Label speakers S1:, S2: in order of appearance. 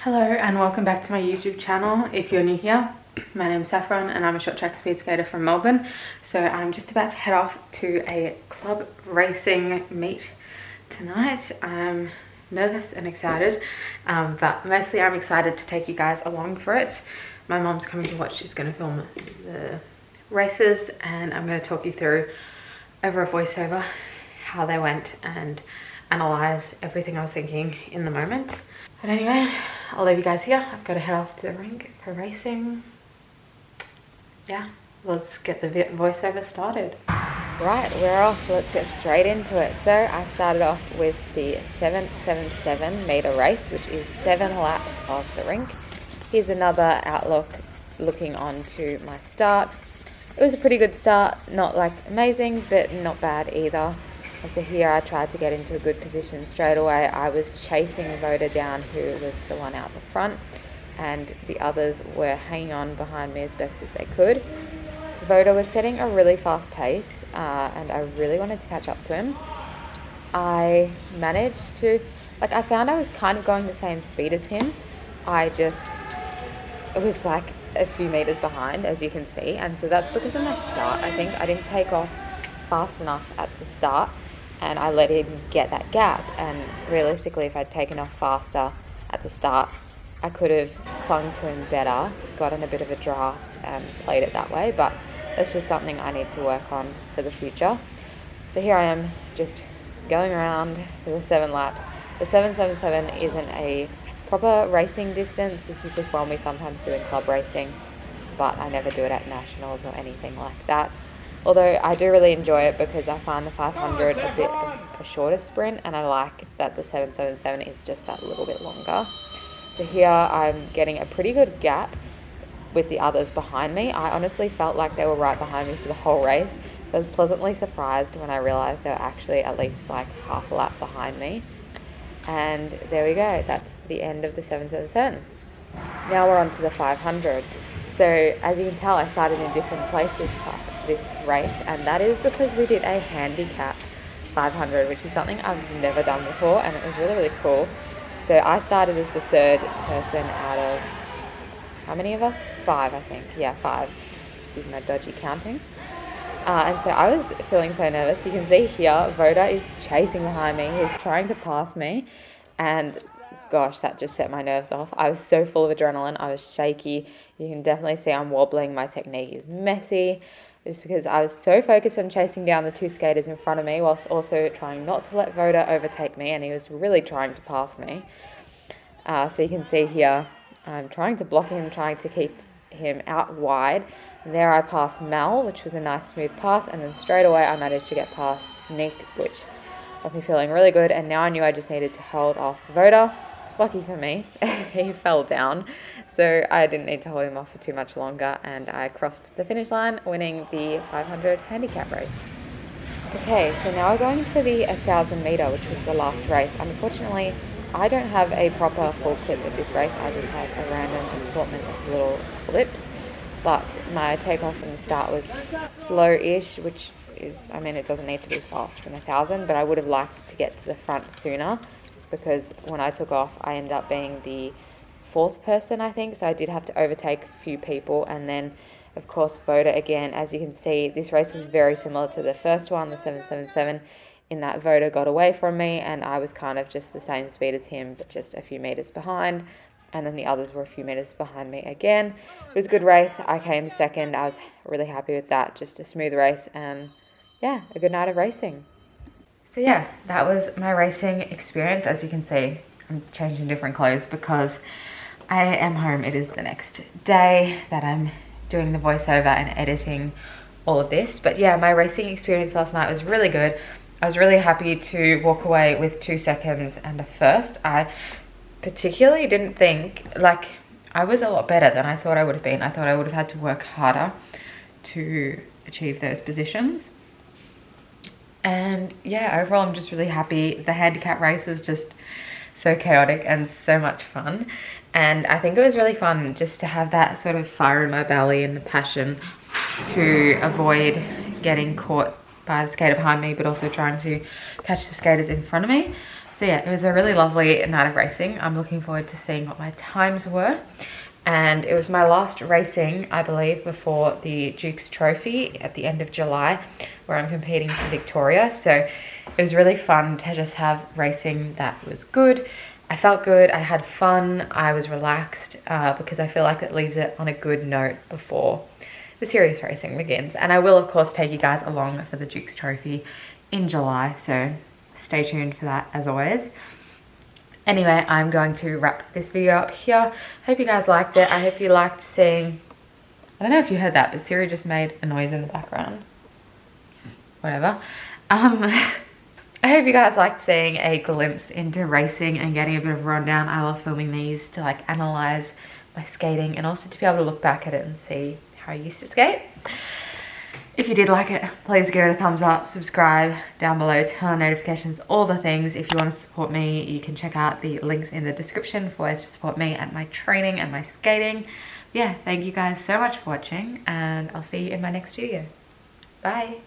S1: Hello and welcome back to my YouTube channel. If you're new here, my name is Saffron and I'm a short track speed skater from Melbourne. So I'm just about to head off to a club racing meet tonight. I'm nervous and excited, but mostly I'm excited to take you guys along for it. My mom's coming to watch. She's going to film the races and I'm going to talk you through over a voiceover how they went and analyze everything I was thinking in the moment. But anyway, I'll leave you guys here. I've got to head off to the rink for racing. Yeah, let's get the voiceover started.
S2: Right, we're off. Let's get straight into it. So I started off with the 777 meter race, which is 7 laps of the rink. Here's another outlook looking on to my start. It was a pretty good start, not like amazing, but not bad either. And so here I tried to get into a good position straight away. I was chasing Voda down, who was the one out the front, and the others were hanging on behind me as best as they could. Voda was setting a really fast pace, and I really wanted to catch up to him. I managed to, I found I was kind of going the same speed as him. It was like a few meters behind, as you can see, and so that's because of my start. I think I didn't take off fast enough at the start and I let him get that gap, and realistically if I'd taken off faster at the start I could have clung to him better, gotten a bit of a draft and played it that way, but that's just something I need to work on for the future. So here I am just going around for the 7 laps. The 777 isn't a proper racing distance. This is just one we sometimes do in club racing, but I never do it at nationals or anything like that. Although I do really enjoy it because I find the 500 a bit of a shorter sprint, and I like that the 777 is just that little bit longer. So here I'm getting a pretty good gap with the others behind me. I honestly felt like they were right behind me for the whole race. So I was pleasantly surprised when I realized they were actually at least like half a lap behind me. And there we go. That's the end of the 777. Now we're on to the 500. So as you can tell, I started in a different place this race, and that is because we did a handicap 500, which is something I've never done before, and it was really, really cool. So I started as the 3rd person out of, how many of us? 5, I think. Yeah, 5. Excuse my dodgy counting. And so I was feeling so nervous. You can see here, Voda is chasing behind me. He's trying to pass me, and gosh, that just set my nerves off. I was so full of adrenaline. I was shaky. You can definitely see I'm wobbling. My technique is messy, just because I was so focused on chasing down the 2 skaters in front of me whilst also trying not to let Voda overtake me, and he was really trying to pass me. So you can see here, I'm trying to block him, trying to keep him out wide. And there I passed Mel, which was a nice smooth pass, and then straight away I managed to get past Nick, which left me feeling really good. And now I knew I just needed to hold off Voda. Lucky for me, he fell down, so I didn't need to hold him off for too much longer, and I crossed the finish line, winning the 500 handicap race. Okay, so now we're going to the 1,000 meter, which was the last race. Unfortunately, I don't have a proper full clip of this race. I just have a random assortment of little clips, but my takeoff from the start was slow-ish, which is, it doesn't need to be fast from 1,000, but I would have liked to get to the front sooner, because when I took off, I ended up being the 4th person, I think, so I did have to overtake a few people, and then, of course, Voda again. As you can see, this race was very similar to the first one, the 777, in that Voda got away from me, and I was kind of just the same speed as him, but just a few meters behind, and then the others were a few meters behind me again. It was a good race. I came 2nd. I was really happy with that. Just a smooth race, and yeah, a good night of racing.
S1: So yeah, that was my racing experience. As you can see, I'm changing different clothes because I am home. It is the next day that I'm doing the voiceover and editing all of this. But yeah, my racing experience last night was really good. I was really happy to walk away with 2 seconds and a first. I particularly didn't think, I was a lot better than I thought I would have been. I thought I would have had to work harder to achieve those positions. And yeah, overall I'm just really happy. The handicap race was just so chaotic and so much fun, and I think it was really fun just to have that sort of fire in my belly and the passion to avoid getting caught by the skater behind me, but also trying to catch the skaters in front of me. So yeah, it was a really lovely night of racing. I'm looking forward to seeing what my times were. And it was my last racing, I believe, before the Duke's Trophy at the end of July, where I'm competing for Victoria. So it was really fun to just have racing that was good. I felt good, I had fun, I was relaxed, because I feel like it leaves it on a good note before the serious racing begins. And I will, of course, take you guys along for the Duke's Trophy in July, so stay tuned for that as always. Anyway, I'm going to wrap this video up here. Hope you guys liked it. I hope you liked seeing, I don't know if you heard that, but Siri just made a noise in the background. Whatever. I hope you guys liked seeing a glimpse into racing and getting a bit of a rundown. I love filming these to like analyze my skating and also to be able to look back at it and see how I used to skate. If you did like it, please give it a thumbs up, subscribe down below, turn on notifications, all the things. If you want to support me, you can check out the links in the description for ways to support me at my training and my skating. Yeah, thank you guys so much for watching, and I'll see you in my next video. Bye.